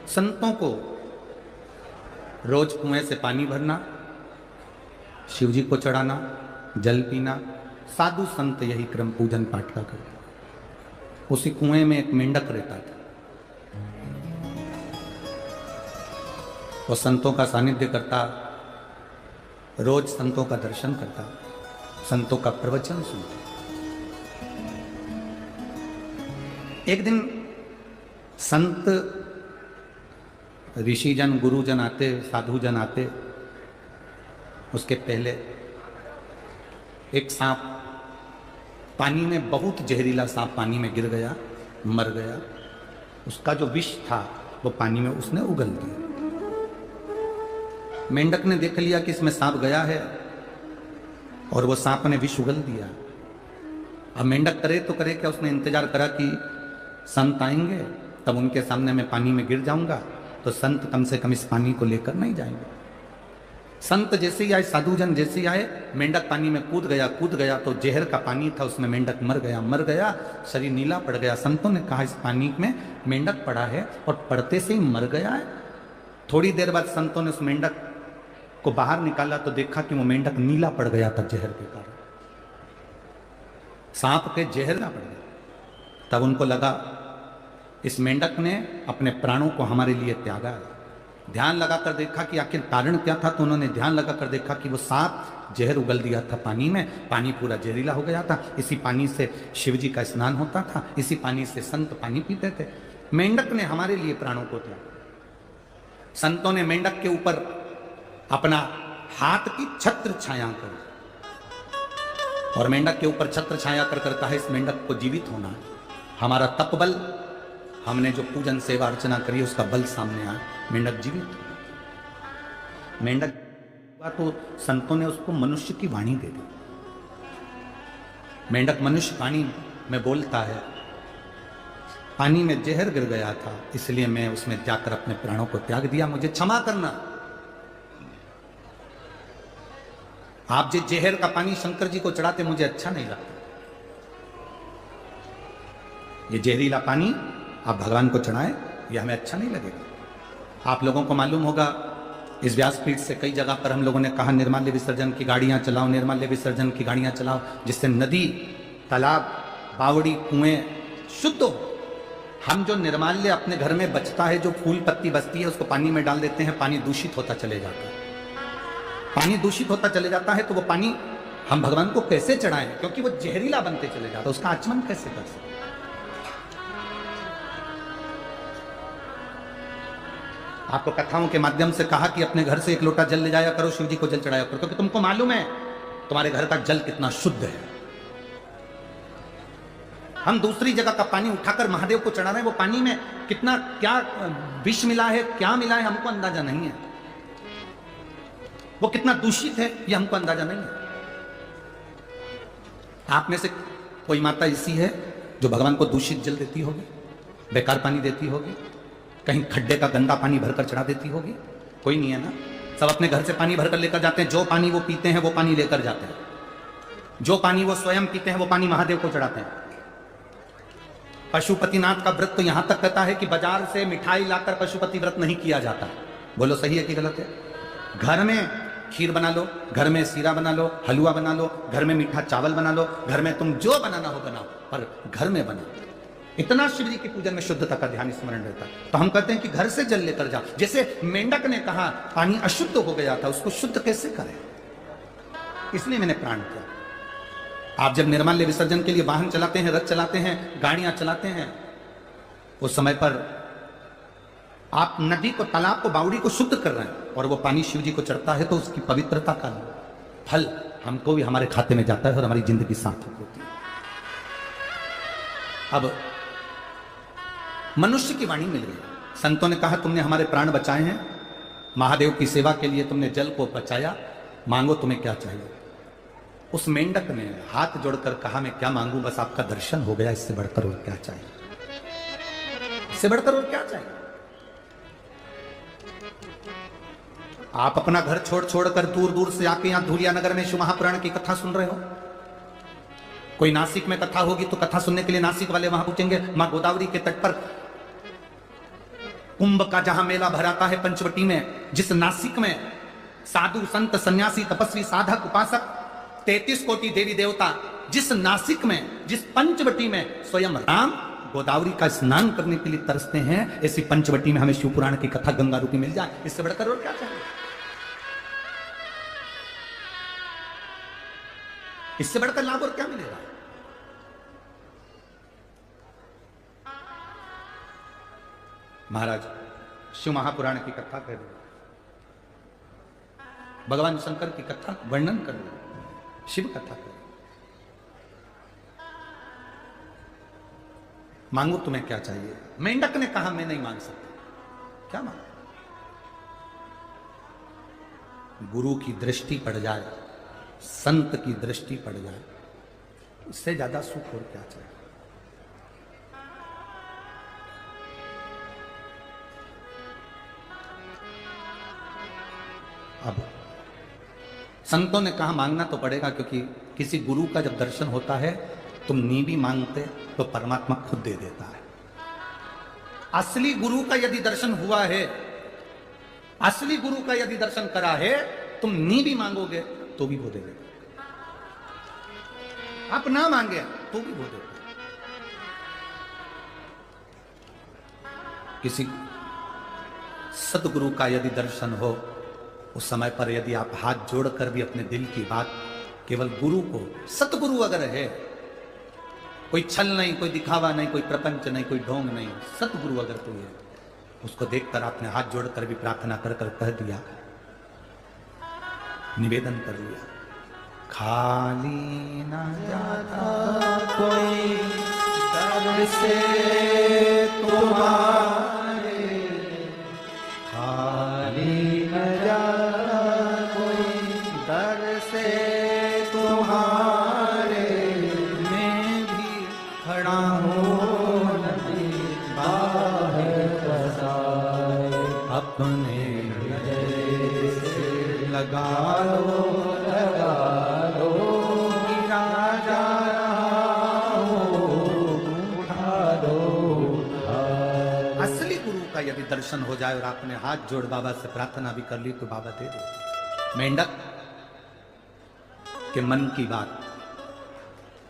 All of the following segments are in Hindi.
संतों को रोज कुएं से पानी भरना, शिव जी को चढ़ाना, जल पीना, साधु संत यही क्रम पूजन पाठ का करते। उसी कुएं में एक मेंढक रहता था। वो संतों का सानिध्य करता, रोज संतों का दर्शन करता, संतों का प्रवचन सुनता। एक दिन संत ऋषिजन गुरुजन आते, साधुजन आते, उसके पहले एक सांप पानी में, बहुत जहरीला सांप पानी में गिर गया, मर गया। उसका जो विष था वो पानी में उसने उगल दिया। मेंढक ने देख लिया कि इसमें सांप गया है और वो सांप ने विष उगल दिया। अब मेंढक करे तो करे क्या, उसने इंतजार करा कि संत आएंगे तब उनके सामने मैं पानी में गिर जाऊंगा तो संत कम से कम इस पानी को लेकर नहीं जाएंगे। संत जैसे ही आए, साधुजन जैसे ही आए, मेंढक पानी में कूद गया तो जहर का पानी था, उसमें मेंढक मर गया, शरीर नीला पड़ गया। संतों ने कहा इस पानी में मेंढक पड़ा है और पड़ते से ही मर गया है। थोड़ी देर बाद संतों ने उस मेंढक को बाहर निकाला तो देखा कि वो मेंढक नीला पड़ गया था जहर के कारण, सांप के जहर ना पड़ गया। तब उनको लगा इस मेंढक ने अपने प्राणों को हमारे लिए त्यागा है। ध्यान लगाकर देखा कि आखिर कारण क्या था, तो उन्होंने ध्यान लगाकर देखा कि वो सांप जहर उगल दिया था पानी में, पानी पूरा जहरीला हो गया था। इसी पानी से शिव जी का स्नान होता था, इसी पानी से संत पानी पीते थे। मेंढक ने हमारे लिए प्राणों को त्यागा। संतों ने मेंढक के ऊपर अपना हाथ की छत्र छाया कर और मेंढक के ऊपर छत्र छाया कर कहा इस मेंढक को जीवित होना है। हमारा तप बल, हमने जो पूजन सेवा अर्चना करी उसका बल सामने आया, मेंढक जीवित। मेंढक तो संतों ने उसको मनुष्य की वाणी दे दी। मेंढक मनुष्य वाणी में बोलता है, पानी में जहर गिर गया था इसलिए मैं उसमें जाकर अपने प्राणों को त्याग दिया, मुझे क्षमा करना। आप जो जहर का पानी शंकर जी को चढ़ाते मुझे अच्छा नहीं लगता। ये जहरीला पानी आप भगवान को चढ़ाएं, ये हमें अच्छा नहीं लगेगा। आप लोगों को मालूम होगा इस व्यासपीठ से कई जगह पर हम लोगों ने कहा निर्माल्य विसर्जन की गाड़ियां चलाओ, निर्माल्य विसर्जन की गाड़ियां चलाओ, जिससे नदी, तालाब, बावड़ी, कुएं शुद्ध हो। हम जो निर्माल्य अपने घर में बचता है, जो फूल पत्ती बचती है, उसको पानी में डाल देते हैं, पानी दूषित होता चले जाता है। पानी दूषित होता चले जाता है तो वो पानी हम भगवान को कैसे चढ़ाएं, क्योंकि वो जहरीला बनते चले जाता है, उसका आचमन कैसे कर सकते। आपको कथाओं के माध्यम से कहा कि अपने घर से एक लोटा जल ले जाया करो, शिव जी को जल चढ़ाया करो, क्योंकि तुमको मालूम है तुम्हारे घर का जल कितना शुद्ध है। हम दूसरी जगह का पानी उठाकर महादेव को चढ़ा रहे हैं, वो पानी में कितना क्या विष मिला है, क्या मिला है, हमको अंदाजा नहीं है। वो कितना दूषित है ये हमको अंदाजा नहीं है। आप में से कोई माता ऐसी है जो भगवान को दूषित जल देती होगी, बेकार पानी देती होगी, कहीं खड्डे का गंदा पानी भरकर चढ़ा देती होगी? कोई नहीं है ना। सब अपने घर से पानी भरकर लेकर जाते हैं, जो पानी वो पीते हैं वो पानी लेकर जाते हैं, जो पानी वो स्वयं पीते हैं वो पानी महादेव को चढ़ाते हैं। पशुपतिनाथ का व्रत तो यहां तक कहता है कि बाजार से मिठाई लाकर पशुपति व्रत नहीं किया जाता। बोलो सही है कि गलत है? घर में खीर बना लो, घर में सीरा बना लो, हलवा बना लो, घर में मीठा चावल बना लो, घर में तुम जो बनाना हो बनाओ, पर घर में बनाओ। इतना शिव जी की पूजन में शुद्धता का ध्यान स्मरण रहता है। तो हम कहते हैं कि घर से जल लेकर जाओ। जैसे मेंढक ने कहा पानी अशुद्ध हो गया था, उसको शुद्ध कैसे करें, इसलिए मैंने प्राण किया। आप जब निर्माल्य विसर्जन के लिए वाहन चलाते हैं, रथ चलाते हैं, गाड़ियां चलाते हैं, उस समय पर आप नदी को, तालाब को, बावड़ी को शुद्ध कर रहे हैं और वो पानी शिव जी को चढ़ता है तो उसकी पवित्रता का फल हमको भी हमारे खाते में जाता है और हमारी जिंदगी सार्थक होती है। अब मनुष्य की वाणी मिल गई। संतों ने कहा तुमने हमारे प्राण बचाए हैं, महादेव की सेवा के लिए तुमने जल को बचाया, मांगो तुम्हें क्या चाहिए। उस मेंढक ने हाथ जोड़कर कहा मैं क्या मांगू, बस आपका दर्शन हो गया, इससे बढ़कर और क्या चाहिए, इससे बढ़कर और क्या चाहिए। आप अपना घर छोड़ छोड़कर दूर दूर से आके यहां धूलिया नगर में शिव महापुराण की कथा सुन रहे हो। कोई नासिक में कथा होगी तो कथा सुनने के लिए नासिक वाले वहां पूछेंगे, मां गोदावरी के तट पर कुंभ का जहां मेला भराता है पंचवटी में, जिस नासिक में साधु संत सन्यासी तपस्वी साधक उपासक 33 कोटि देवी देवता, जिस नासिक में, जिस पंचवटी में स्वयं राम गोदावरी का स्नान करने के लिए तरसते हैं, ऐसी पंचवटी में हमें शिव पुराण की कथा गंगा रूपी मिल जाए, इससे बढ़कर और क्या चाहिए? इससे बढ़कर लाभ और क्या मिलेगा? महाराज शिव महापुराण की कथा कर रहे, भगवान शंकर की कथा वर्णन कर रहे, शिव कथा कर रहे। मांगो तुम्हें क्या चाहिए? मेंढक ने कहा मैं नहीं मांग सकता। क्या मांग? गुरु की दृष्टि पड़ जाए, संत की दृष्टि पड़ जाए, इससे ज्यादा सुख और क्या चाहिए? अब संतों ने कहा मांगना तो पड़ेगा, क्योंकि किसी गुरु का जब दर्शन होता है तुम नी भी मांगते तो परमात्मा खुद दे देता है। असली गुरु का यदि दर्शन हुआ है, असली गुरु का यदि दर्शन करा है, तुम नी भी मांगोगे तो भी वो दे देगा। आप ना मांगे तो भी वो देगा। किसी सदगुरु का यदि दर्शन हो, उस समय पर यदि आप हाथ जोड़कर भी अपने दिल की बात केवल गुरु को, सतगुरु अगर है, कोई छल नहीं, कोई दिखावा नहीं, कोई प्रपंच नहीं, कोई ढोंग नहीं, सतगुरु अगर कोई है, उसको देखकर आपने हाथ जोड़कर भी प्रार्थना कर कर कह दिया, निवेदन कर लिया, खाली ना जाता कोई दर से तुम्हारे, खाली न जाता कोई दर से तुम्हारे, मैं भी खड़ा हूँ नदी बाहर बसाए, अपने हृदय से लगा लो गिरा जा रहा हो, उठा दो। असली गुरु का यदि दर्शन हो जाए और आपने हाथ जोड़ बाबा से प्रार्थना भी कर ली तो बाबा दे दे। मेंढक के मन की बात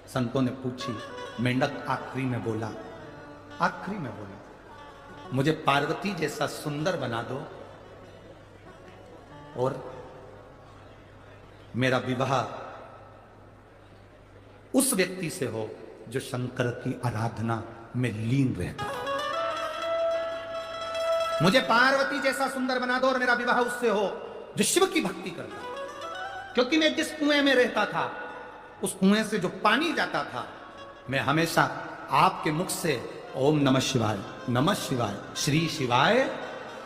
संतों ने पूछी, मेंढक आखिरी में बोला, आखिरी में बोला, मुझे पार्वती जैसा सुंदर बना दो और मेरा विवाह उस व्यक्ति से हो जो शंकर की आराधना में लीन रहता है। मुझे पार्वती जैसा सुंदर बना दो और मेरा विवाह उससे हो जो शिव की भक्ति करता है। क्योंकि मैं जिस कुएं में रहता था, उस कुएं से जो पानी जाता था, मैं हमेशा आपके मुख से ओम नमः शिवाय, नमः शिवाय, श्री शिवाय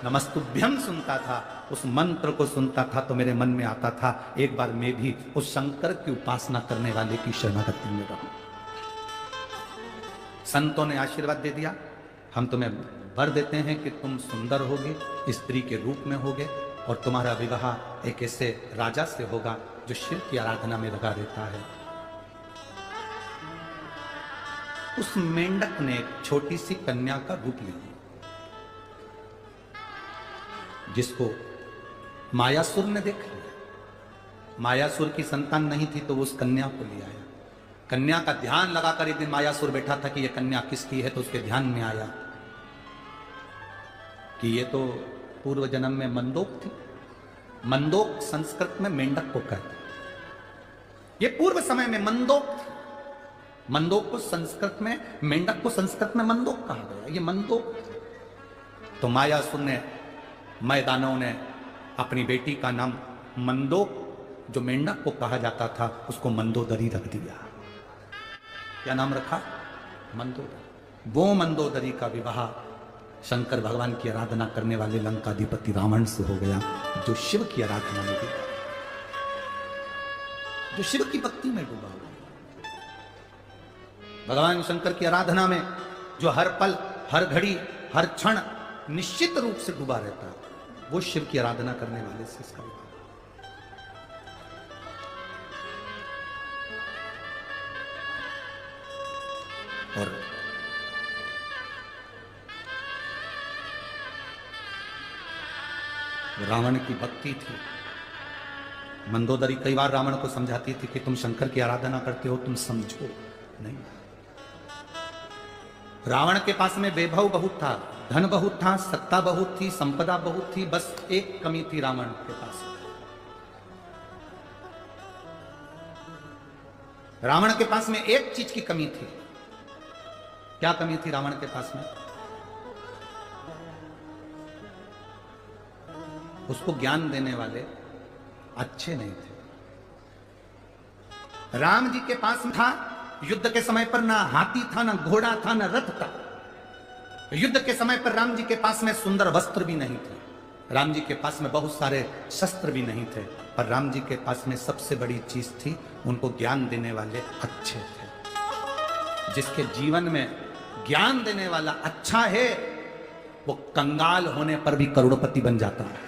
नमस्तुभ्यम सुनता था। उस मंत्र को सुनता था तो मेरे मन में आता था, एक बार मैं भी उस शंकर की उपासना करने वाले की शरणागति में रहूं। संतों ने आशीर्वाद दे दिया, हम तुम्हें वर देते हैं कि तुम सुंदर होगे, स्त्री के रूप में होगे और तुम्हारा विवाह एक ऐसे राजा से होगा जो शिव की आराधना में लगा रहता है। उस मेंढक ने एक छोटी सी कन्या का रूप ले लिया, जिसको मायासुर ने देख लिया। मायासुर की संतान नहीं थी तो वो उस कन्या को ले आया। कन्या का ध्यान लगाकर एक दिन मायासुर बैठा था कि ये कन्या किसकी है, तो उसके ध्यान में आया कि ये तो पूर्व जन्म में मंदोक थी। मंदोक संस्कृत में मेंढक को कहते, ये पूर्व समय में मंदोक थी। मंदोक को संस्कृत में, मेंढक को संस्कृत में मंदोक कहा गया, ये मंदोक थी। तो मायासुर ने, मैदानों ने अपनी बेटी का नाम मंदोक, जो मेंढक को कहा जाता था, उसको मंदोदरी रख दिया। क्या नाम रखा? मंदोदरी। वो मंदोदरी का विवाह शंकर भगवान की आराधना करने वाले लंकाधिपति रावण से हो गया, जो शिव की आराधना में डूबा, जो शिव की भक्ति में डूबा हुआ। भगवान शंकर की आराधना में जो हर पल, हर घड़ी, हर क्षण निश्चित रूप से डूबा रहता है, वो शिव की आराधना करने वाले से इसका विवाह। और वो रावण की भक्ति थी। मंदोदरी कई बार रावण को समझाती थी कि तुम शंकर की आराधना करते हो, तुम समझो नहीं। रावण के पास में वैभव बहुत था, धन बहुत था, सत्ता बहुत थी, संपदा बहुत थी, बस एक कमी थी रावण के पास। रावण के पास में एक चीज की कमी थी। क्या कमी थी रावण के पास में? उसको ज्ञान देने वाले अच्छे नहीं थे। राम जी के पास में था, युद्ध के समय पर ना हाथी था, ना घोड़ा था, ना रथ था। युद्ध के समय पर राम जी के पास में सुंदर वस्त्र भी नहीं थे, राम जी के पास में बहुत सारे शस्त्र भी नहीं थे, पर राम जी के पास में सबसे बड़ी चीज थी, उनको ज्ञान देने वाले अच्छे थे। जिसके जीवन में ज्ञान देने वाला अच्छा है, वो कंगाल होने पर भी करोड़पति बन जाता है।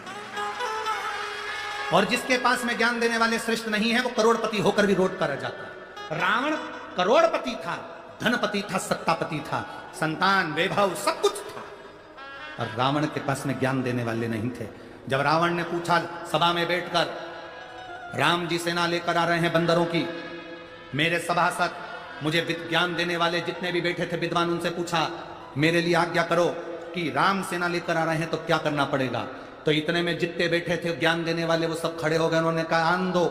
और जिसके पास में ज्ञान देने वाले श्रेष्ठ नहीं है, वो करोड़पति होकर भी रोड पर रह जाता है। रावण करोड़पति था, धनपति था, सत्तापति था, संतान, वैभव सब कुछ था, और रावण के पास में ज्ञान देने वाले नहीं थे। जब रावण ने पूछा सभा में बैठकर, राम जी सेना लेकर आ रहे हैं बंदरों की, मेरे सभासद, मुझे ज्ञान देने वाले जितने भी बैठे थे विद्वान, उनसे पूछा मेरे लिए आज्ञा करो कि राम सेना लेकर आ रहे हैं तो क्या करना पड़ेगा। तो इतने में जितने बैठे थे ज्ञान देने वाले वो सब खड़े हो गए। उन्होंने कहा आन दो,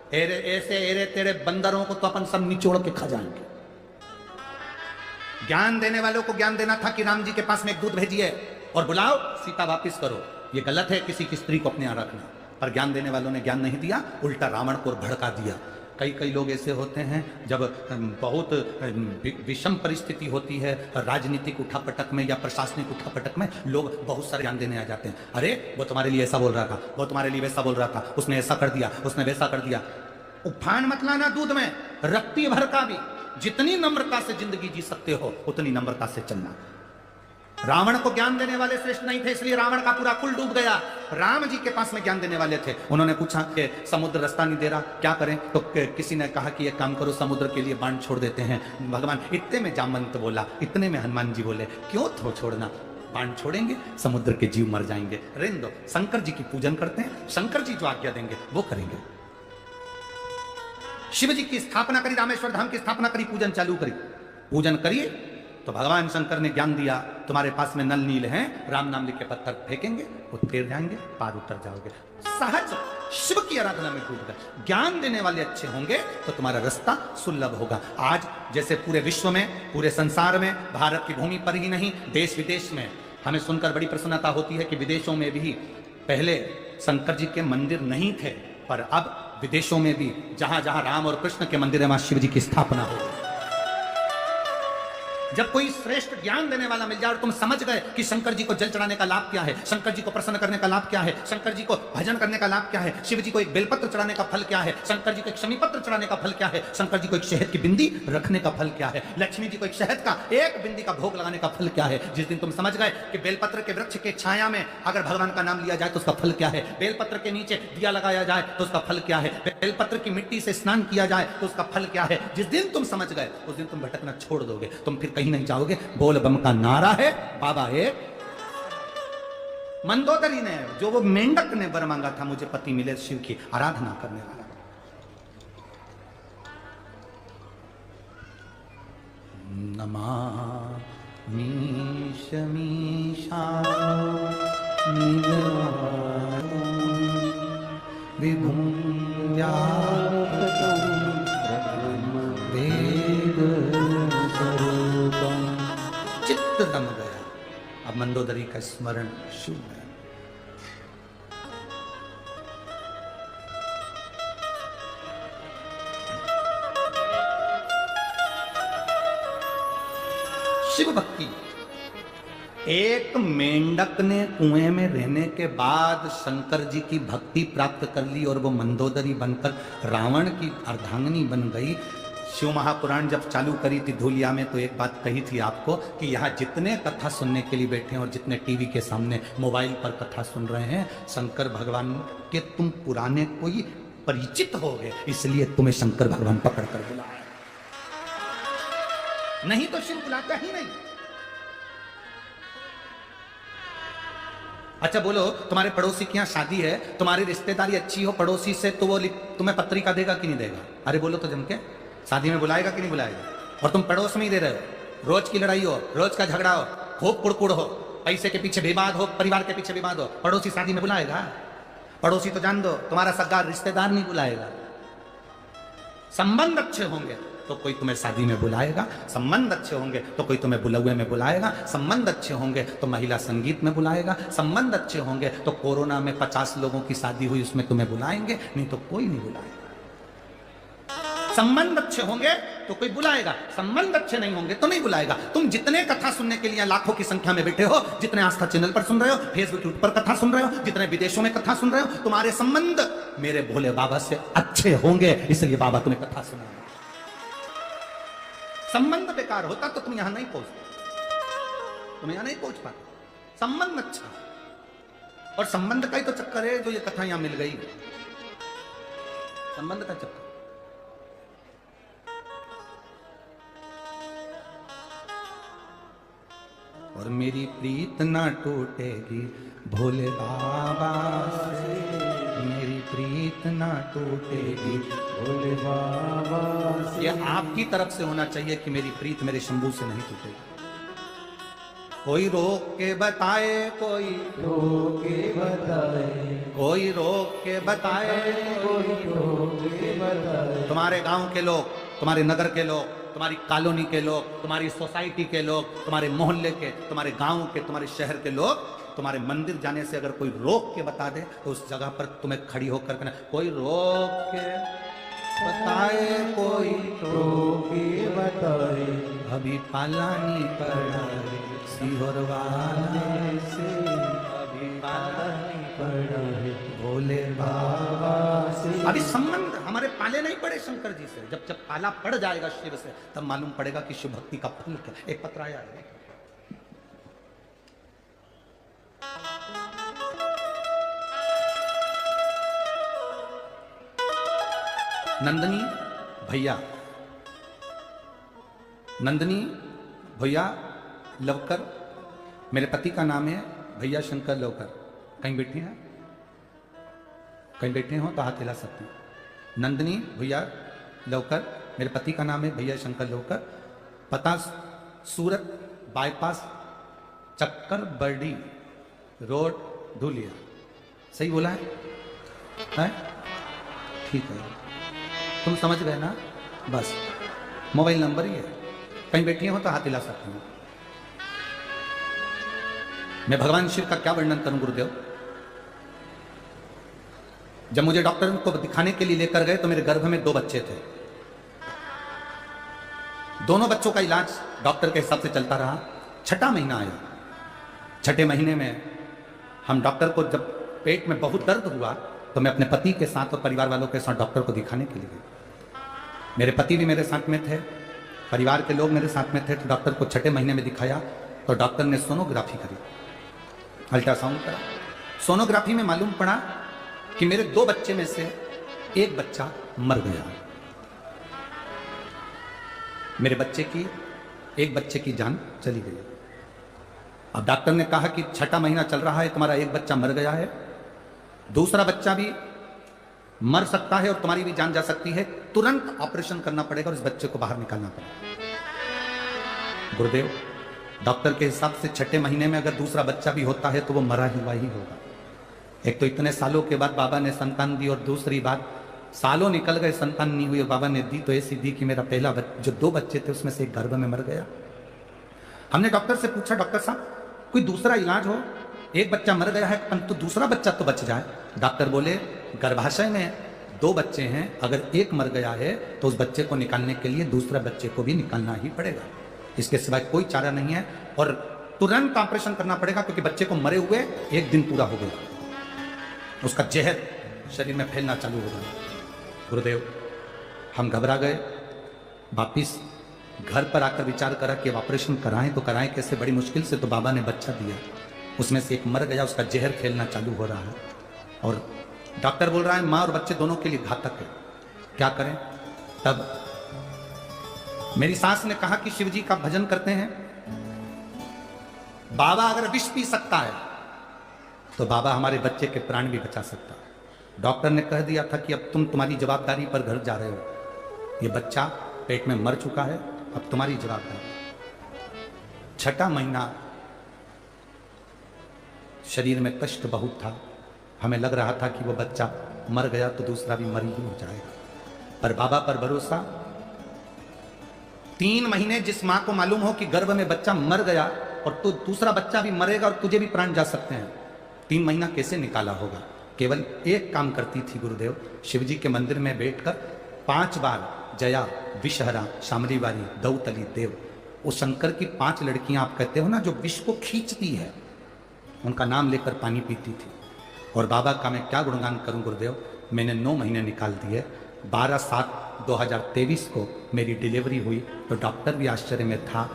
ऐसे तेरे बंदरों को तो अपन सब निचोड़ के खा जाएंगे। ज्ञान देने वालों को ज्ञान देना था कि राम जी के पास में एक दूत भेजिए और बुलाओ, सीता वापिस करो। ये गलत है किसी की स्त्री को अपने यहां रखना। पर ज्ञान देने वालों ने ज्ञान नहीं दिया, उल्टा रावण को भड़का दिया। कई लोग ऐसे होते हैं, जब बहुत विषम परिस्थिति होती है राजनीतिक उठापटक में या प्रशासनिक उठापटक में, लोग बहुत सारे ज्ञान देने आ जाते हैं। अरे वो तुम्हारे लिए ऐसा बोल रहा था, वो तुम्हारे लिए वैसा बोल रहा था, उसने ऐसा कर दिया, उसने वैसा कर दिया। उफान मत लाना दूध में, रत्ती भर का भी। जितनी नम्रता से जिंदगी जी सकते हो उतनी नम्रता से चलना। रावण को ज्ञान देने वाले श्रेष्ठ नहीं थे, इसलिए रावण का पूरा कुल डूब गया। राम जी के पास में ज्ञान देने वाले थे। उन्होंने पूछा कि समुद्र रास्ता नहीं दे रहा, क्या करें? तो किसी ने कहा कि एक काम करो, समुद्र के लिए बाण छोड़ देते हैं। भगवान इतने में जामवंत बोला, इतने में हनुमान जी बोले क्यों थो छोड़ना, बाण छोड़ेंगे समुद्र के जीव मर जाएंगे, रहने दो। शंकर जी की पूजन करते हैं, शंकर जी जो आज्ञा देंगे वो करेंगे। शिव जी की स्थापना करी, रामेश्वर धाम की स्थापना करी, पूजन चालू करी। पूजन करिए तो भगवान शंकर ने ज्ञान दिया, तुम्हारे पास में नल नील हैं, राम नाम लिख के पत्थर फेंकेंगे, वो तैर जाएंगे, पार उतर जाओगे। सहज शिव की आराधना में कूद गए। ज्ञान देने वाले अच्छे होंगे तो तुम्हारा रास्ता सुलभ होगा। आज जैसे पूरे विश्व में, पूरे संसार में, भारत की भूमि पर ही नहीं, देश विदेश में हमें सुनकर बड़ी प्रसन्नता होती है कि विदेशों में भी पहले शंकर जी के मंदिर नहीं थे, पर अब विदेशों में भी जहां जहां राम और कृष्ण के मंदिर है, वहां शिव जी की स्थापना हो। जब कोई श्रेष्ठ ज्ञान देने वाला मिल जाए और तुम समझ गए कि शंकर जी को जल चढ़ाने का लाभ क्या है, शंकर जी को प्रसन्न करने का लाभ क्या है, शंकर जी को भजन करने का लाभ क्या है, शिव जी को एक बेलपत्र चढ़ाने का फल क्या है, शंकर जी को एक शमी पत्र चढ़ाने का फल क्या है, शंकर जी को एक शहद की बिंदी रखने का फल क्या है, लक्ष्मी जी को एक शहद का एक बिंदी का भोग लगाने का फल क्या है। जिस दिन तुम समझ गए कि बेलपत्र के वृक्ष के छाया में अगर भगवान का नाम लिया जाए तो उसका फल क्या है, बेलपत्र के नीचे दिया लगाया जाए तो उसका फल क्या है, बेलपत्र की मिट्टी से स्नान किया जाए तो उसका फल क्या है, जिस दिन तुम समझ गए उस दिन तुम भटकना छोड़ दोगे, तुम फिर कहीं नहीं जाओगे। बोल बम का नारा है, बाबा एक। मंदोदरी ने, जो वो मेंढक ने वर मांगा था, मुझे पति मिले शिव की आराधना करने वाला। नमामि शमीशा विभुं व्यापकं वेद स्वरूपं। चित्त दम गया। अब मंदोदरी का स्मरण शुभ है। शिव भक्ति। एक मेंढक ने कुएं में रहने के बाद शंकर जी की भक्ति प्राप्त कर ली और वो मंदोदरी बनकर रावण की अर्धांगिनी बन गई। शिव महापुराण जब चालू करी थी धूलिया में, तो एक बात कही थी आपको कि यहाँ जितने कथा सुनने के लिए बैठे हैं और जितने टीवी के सामने मोबाइल पर कथा सुन रहे हैं, शंकर भगवान के तुम पुराने कोई परिचित हो गए, इसलिए तुम्हें शंकर भगवान पकड़ कर बुलाया, नहीं तो शिव बुलाता ही नहीं। अच्छा बोलो, तुम्हारे पड़ोसी की यहाँ शादी है, तुम्हारी रिश्तेदारी अच्छी हो पड़ोसी से, तो वो तुम्हें पत्रिका देगा कि नहीं देगा? अरे बोलो तो जम के, शादी में बुलाएगा कि नहीं बुलाएगा? और तुम पड़ोस में ही दे रहे हो, रोज की लड़ाई हो, रोज का झगड़ा हो, खूब कुड़कुड़ हो, पैसे के पीछे विवाद हो, परिवार के पीछे विवाद हो, पड़ोसी शादी में बुलाएगा? पड़ोसी तो जान दो, तुम्हारा सगा रिश्तेदार नहीं बुलाएगा। संबंध अच्छे होंगे तो कोई तुम्हें शादी में बुलाएगा, संबंध अच्छे होंगे तो कोई तुम्हें बुलौए में बुलाएगा, संबंध अच्छे होंगे तो महिला संगीत में बुलाएगा, संबंध अच्छे होंगे तो कोरोना में 50 लोगों की शादी हुई उसमें तुम्हें बुलाएंगे, नहीं तो कोई नहीं बुलाएगा। संबंध अच्छे होंगे तो कोई बुलाएगा, संबंध अच्छे नहीं होंगे तो नहीं बुलाएगा। तुम जितने कथा सुनने के लिए लाखों की संख्या में बैठे हो, जितने आस्था चैनल पर सुन रहे हो, फेसबुक यूट्यूब पर कथा सुन रहे हो, जितने विदेशों में कथा सुन रहे हो, तुम्हारे संबंध मेरे भोले बाबा से अच्छे होंगे, इसलिए बाबा तुम्हें कथा सुनाएंगे। संबंध बेकार होता तो तुम यहां नहीं पहुंचते, तुम यहां नहीं पहुंच पाते। संबंध अच्छा, और संबंध का ही तो चक्कर है जो ये कथा यहां मिल गई, संबंध का चक्कर। और मेरी प्रीत ना टूटेगी भोले बाबा से, मेरी प्रीत ना टूटेगी भोले बाबा से। ये आपकी तरफ से होना चाहिए कि मेरी प्रीत मेरे शंभू से नहीं टूटेगी। कोई रोक के बताए, कोई रोक के बताए, कोई रोक के बताए, कोई रोक के बताए। तुम्हारे गांव के लोग, तुम्हारे नगर के लोग, तुम्हारी कॉलोनी के लोग, तुम्हारी सोसाइटी के लोग, तुम्हारे मोहल्ले के, तुम्हारे गांव के, तुम्हारे शहर के लोग तुम्हारे मंदिर जाने से अगर कोई रोक के बता दे तो उस जगह पर तुम्हें खड़ी होकर कहना, कोई रोक के बताए, कोई रोक के बताए, अभी पालानी पड़ा है सीहोर वाले से, अभी पालानी पड़ा है भोले बाबा से। अभी संबंध हमारे पाले नहीं पड़े शंकर जी से, जब जब पाला पड़ जाएगा शिव से तब मालूम पड़ेगा कि शिव भक्ति का फल क्या। एक पत्र आया है, नंदनी भैया, नंदनी भैया लवकर, मेरे पति का नाम है भैया शंकर लवकर। कहीं बैठे हैं, कहीं बैठे हो तो हाथ हिला सकते हैं। नंदनी भैया लवकर, मेरे पति का नाम है भैया शंकर लवकर, पता सूरत बाईपास चक्कर बर्डी रोड धुलिया। सही बोला है? ठीक है, तुम समझ गए ना? बस मोबाइल नंबर ही है, कहीं बैठी हो तो हाथ हिला सकती हूँ। मैं भगवान शिव का क्या वर्णन करूं गुरुदेव। जब मुझे डॉक्टर को दिखाने के लिए लेकर गए तो मेरे गर्भ में 2 बच्चे थे। दोनों बच्चों का इलाज डॉक्टर के हिसाब से चलता रहा। 6ठा महीना आया, 6ठे महीने में हम डॉक्टर को, जब पेट में बहुत दर्द हुआ तो मैं अपने पति के साथ और परिवार वालों के साथ डॉक्टर को दिखाने के लिए गए। मेरे पति भी मेरे साथ में थे, परिवार के लोग मेरे साथ में थे। तो डॉक्टर को 6ठे महीने में दिखाया तो डॉक्टर ने सोनोग्राफी करी, अल्ट्रासाउंड करा। सोनोग्राफी में मालूम पड़ा कि मेरे 2 बच्चे में से एक बच्चा मर गया। मेरे बच्चे की, एक बच्चे की जान चली गई। अब डॉक्टर ने कहा कि 6ठा महीना चल रहा है, तुम्हारा एक बच्चा मर गया है, दूसरा बच्चा भी मर सकता है और तुम्हारी भी जान जा सकती है। तुरंत ऑपरेशन करना पड़ेगा और इस बच्चे को बाहर निकालना पड़ेगा। गुरुदेव, डॉक्टर के हिसाब से 6ठे महीने में अगर दूसरा बच्चा भी होता है तो वो मरा हुआ ही होगा। एक तो इतने सालों के बाद बाबा ने संतान दी, और दूसरी बात सालों निकल गए संतान नहीं हुई, और बाबा ने दी तो ऐसी दी कि मेरा पहला जो 2 बच्चे थे उसमें से एक गर्भ में मर गया। हमने डॉक्टर से पूछा, डॉक्टर साहब कोई दूसरा इलाज हो, एक बच्चा मर गया है परंतु दूसरा बच्चा तो बच जाए। डॉक्टर बोले, गर्भाशय में 2 बच्चे हैं, अगर एक मर गया है तो उस बच्चे को निकालने के लिए दूसरा बच्चे को भी निकालना ही पड़ेगा, इसके सिवाय कोई चारा नहीं है, और तुरंत ऑपरेशन करना पड़ेगा क्योंकि बच्चे को मरे हुए 1 दिन पूरा हो गया, उसका जहर शरीर में फैलना चालू हो गया। गुरुदेव, हम घबरा गए, वापिस घर पर आकर विचार करा कि ऑपरेशन कराएं तो कराएं कैसे। बड़ी मुश्किल से तो बाबा ने बच्चा दिया, उसमें से एक मर गया, उसका जहर फैलना चालू हो रहा है, और डॉक्टर बोल रहा है माँ और बच्चे दोनों के लिए घातक है, क्या करें। तब मेरी सास ने कहा कि शिव जी का भजन करते हैं, बाबा अगर विष पी सकता है तो बाबा हमारे बच्चे के प्राण भी बचा सकता। डॉक्टर ने कह दिया था कि अब तुम्हारी जवाबदारी पर घर जा रहे हो, ये बच्चा पेट में मर चुका है, अब तुम्हारी जवाबदारी। 6वां महीना शरीर में कष्ट बहुत था, हमें लग रहा था कि वो बच्चा मर गया तो दूसरा भी मर ही हो जाएगा, पर बाबा पर भरोसा। 3 महीने जिस मां को मालूम हो कि गर्भ में बच्चा मर गया और तो दूसरा बच्चा भी मरेगा और तुझे भी प्राण जा सकते हैं, 3 महीना कैसे निकाला होगा? केवल एक काम करती थी गुरुदेव, शिवजी के मंदिर में बैठकर 5 बार जया, विषहरा, शामलीवारी, दौतली, देव, वो शंकर की 5 लड़कियां आप कहते हो ना जो विष को खींचती है, उनका नाम लेकर पानी पीती थी। और बाबा का मैं क्या गुणगान करूं गुरुदेव, मैंने 9 महीने निकाल दिए। 12/7/2023 को मेरी डिलीवरी हुई तो डॉक्टर भी आश्चर्य में था,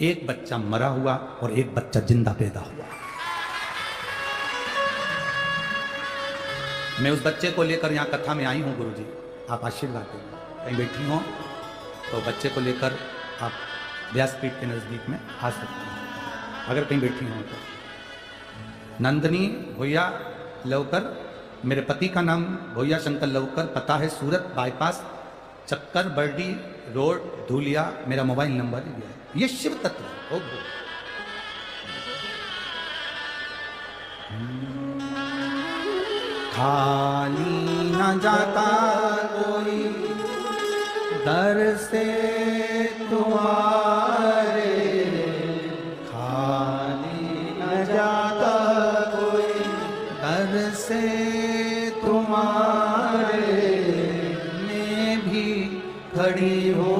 एक बच्चा मरा हुआ और एक बच्चा जिंदा पैदा हुआ। मैं उस बच्चे को लेकर यहाँ कथा में आई हूँ गुरुजी, आप आशीर्वाद दें। कहीं बैठी हो तो बच्चे को लेकर आप व्यासपीठ के नज़दीक में आ सकते हैं, अगर कहीं बैठी हो तो। नंदनी भैया लवकर, मेरे पति का नाम भैया शंकर लवकर, पता है सूरत बाईपास, चक्कर बर्डी रोड, धूलिया, मेरा मोबाइल नंबर ये शिव तत्व है। खाली न जाता कोई दर से तुम्हारे, खाली न जाता कोई दर से तुम्हारे, मैं भी खड़ी हो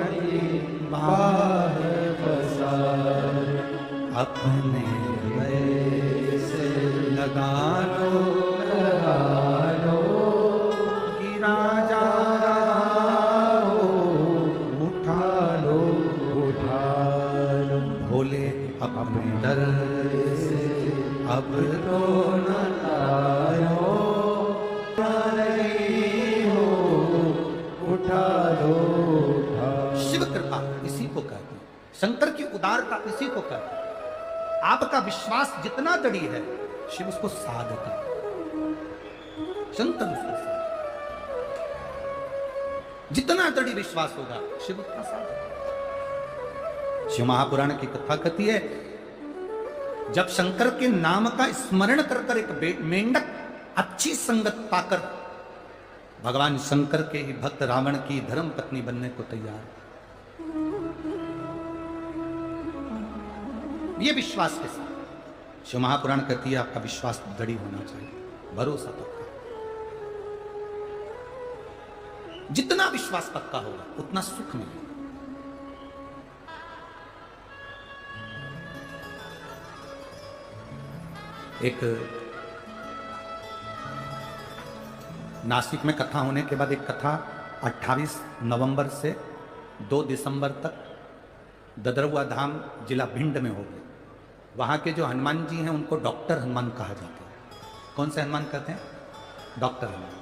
गई बाहर बसार, अपने वैसे लगा लो गिरा जा रहा हो, उठा लो भोले अपने दर से अब तो न आयो, हो उठा लो। शिव कृपा इसी को कहते हैं, शंकर की उदारता इसी को कहते हैं। आपका विश्वास जितना दृढ़ है शिव उसको साधता, शंकर उसको साधता। जितना दृढ़ विश्वास होगा शिव उतना साधता। शिव महापुराण की कथा कहती है, जब शंकर के नाम का स्मरण कर कर एक मेंढक अच्छी संगत पाकर भगवान शंकर के ही भक्त रावण की धर्म पत्नी बनने को तैयार, ये विश्वास के साथ शिव महापुराण कहती है आपका विश्वास दृढ़ होना चाहिए, भरोसा पक्का। जितना विश्वास पक्का होगा उतना सुख मिलेगा। एक नासिक में कथा होने के बाद एक कथा 28 नवंबर से 2 दिसंबर तक ददरुआ धाम जिला भिंड में हो गई। वहाँ के जो हनुमान जी हैं उनको डॉक्टर हनुमान कहा जाता है। कौन से हनुमान कहते हैं? डॉक्टर हनुमान।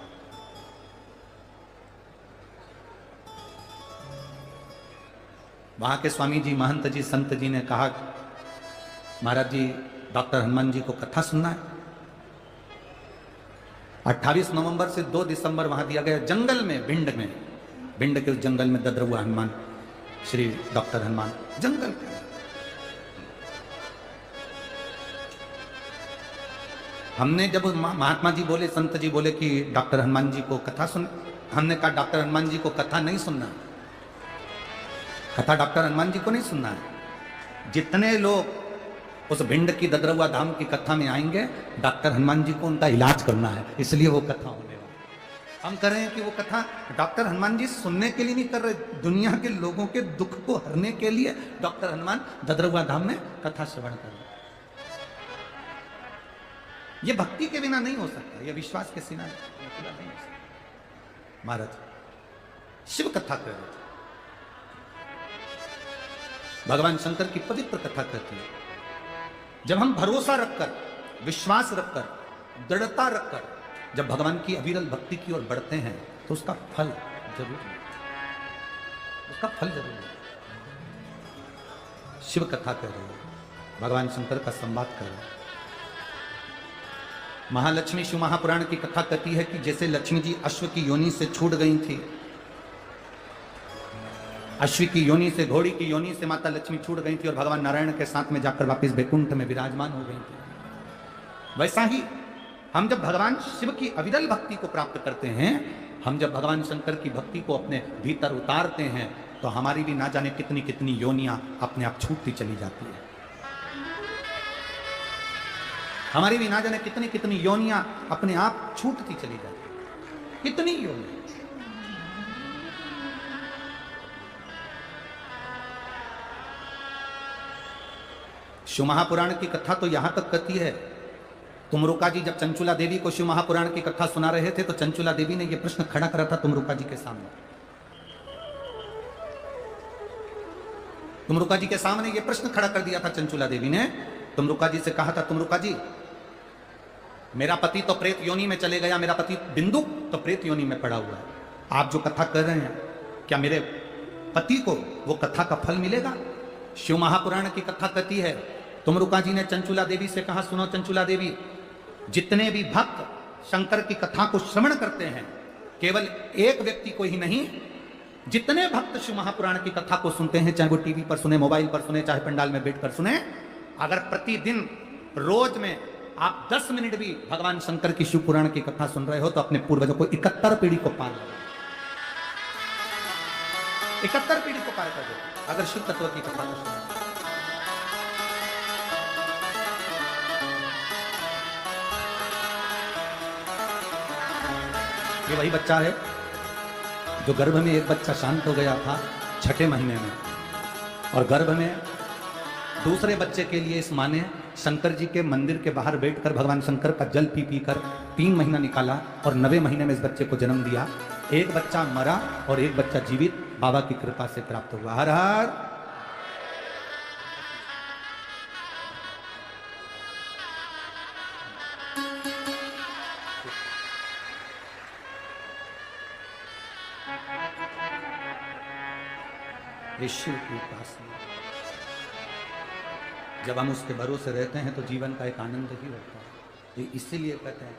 वहाँ के स्वामी जी, महंत जी, संत जी ने कहा महाराज जी डॉक्टर हनुमान जी को कथा सुनना है। 28 नवंबर से 2 दिसंबर वहां दिया गया, जंगल में, भिंड के उस जंगल में ददरुआ हनुमान, श्री डॉक्टर हनुमान जंगल के। हमने जब महात्मा जी बोले, संत जी बोले कि डॉक्टर हनुमान जी को कथा सुन, हमने कहा डॉक्टर हनुमान जी को कथा नहीं सुनना, कथा डॉक्टर हनुमान जी को नहीं सुनना है। जितने लोग उस भिंड की ददरुआ धाम की कथा में आएंगे, डॉक्टर हनुमान जी को उनका इलाज करना है, इसलिए वो कथा होने वाली। हम कर रहे हैं कि वो कथा डॉक्टर हनुमान जी सुनने के लिए नहीं कर रहे, दुनिया के लोगों के दुख को हरने के लिए डॉक्टर हनुमान ददरुआ धाम में कथा श्रवण कर रहे। ये भक्ति के बिना नहीं हो सकता, ये विश्वास के बिना नहीं हो सकता। महाराज शिव कथा कर रहे थे, भगवान शंकर की पवित्र कथा कहती है। जब हम भरोसा रखकर, विश्वास रखकर, दृढ़ता रखकर जब भगवान की अविरल भक्ति की ओर बढ़ते हैं तो उसका फल जरूर मिलेगा, उसका फल जरूर मिलेगा। शिव कथा कर रहे हो, भगवान शंकर का संवाद कर रहे हो। महालक्ष्मी शिव महापुराण की कथा कहती है कि जैसे लक्ष्मी जी अश्व की योनि से छूट गई थी, अश्व की योनि से, घोड़ी की योनि से माता लक्ष्मी छूट गई थी और भगवान नारायण के साथ में जाकर वापस बैकुंठ में विराजमान हो गई थी। वैसा ही हम जब भगवान शिव की अविरल भक्ति को प्राप्त करते हैं, हम जब भगवान शंकर की भक्ति को अपने भीतर उतारते हैं, तो हमारी भी ना जाने कितनी कितनी योनियां अपने आप छूटती चली जाती है। हमारी भी ना जाने कितनी कितनी योनियां अपने आप छूटती चली जाती है। कितनी योनियां। शिव महापुराण की कथा तो यहां तक कहती है, तुमरुका जी जब चंचुला देवी को शिव महापुराण की कथा सुना रहे थे, तो चंचुला देवी ने यह प्रश्न खड़ा करा था तुमरुका जी के सामने। तुमरुका जी के सामने यह प्रश्न खड़ा कर दिया था चंचुला देवी ने। तुमरुका जी से कहा था, तुमरुका जी, मेरा पति तो प्रेत योनि में चले गया, मेरा पति बिंदु तो प्रेत योनि में पड़ा हुआ है। आप जो कथा कर रहे हैं, क्या मेरे पति को वो कथा का फल मिलेगा? शिव महापुराण की कथा कहती है, तुमरुका जी ने चंचुला देवी से कहा, सुनो चंचुला देवी, जितने भी भक्त शंकर की कथा को श्रवण करते हैं, केवल एक व्यक्ति को ही नहीं, जितने भक्त शिव महापुराण की कथा को सुनते हैं, चाहे वो टीवी पर सुने, मोबाइल पर सुने, चाहे पंडाल में बैठकर सुने, अगर प्रतिदिन रोज में आप 10 मिनट भी भगवान शंकर की शिव पुराण की कथा सुन रहे हो, तो अपने पूर्वजों को 71 पीढ़ी को पार कर, 71 पीढ़ी को पार कर दो अगर शिव तत्व की कथा को सुने। ये वही बच्चा है जो गर्भ में एक बच्चा शांत हो गया था 6ठे महीने में, और गर्भ में दूसरे बच्चे के लिए इस माँ ने शंकर जी के मंदिर के बाहर बैठकर भगवान शंकर का जल पी पी कर 3 महीना निकाला, और 9वें महीने में इस बच्चे को जन्म दिया। एक बच्चा मरा और एक बच्चा जीवित बाबा की कृपा से प्राप्त हुआ। हर हर। ये शिव की उपासना, जब हम उसके भरोसे रहते हैं तो जीवन का एक आनंद ही होता है। ये इसीलिए कहते हैं,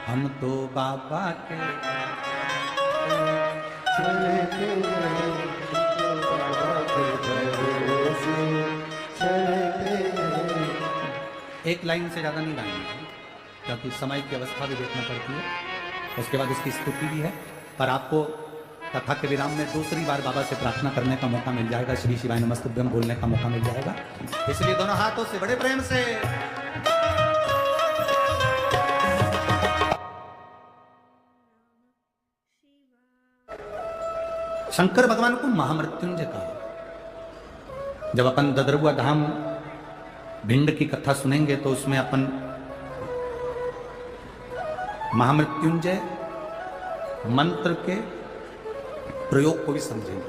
हम तो बाबा के एक लाइन से ज्यादा नहीं गाएंगे, क्योंकि समय की अवस्था भी देखना पड़ती है, उसके बाद उसकी स्तुति भी है। पर आपको कथा के विराम में दूसरी बार बाबा से प्रार्थना करने का मौका मिल जाएगा, श्री शिवाय नमस्तुभ्यं बोलने का मौका मिल जाएगा। इसलिए दोनों हाथों से बड़े प्रेम से शंकर भगवान को महामृत्युंजय कहा। जब अपन ददरुआ धाम भिंड की कथा सुनेंगे, तो उसमें अपन महामृत्युंजय मंत्र के प्रयोग को भी समझेंगे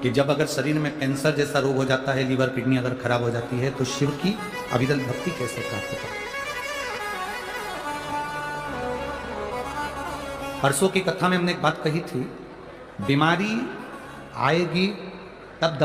कि जब अगर शरीर में कैंसर जैसा रोग हो जाता है, लीवर किडनी अगर खराब हो जाती है, तो शिव की अविरल भक्ति कैसे प्राप्त करें। परसों की कथा में हमने एक बात कही थी, बीमारी आएगी तब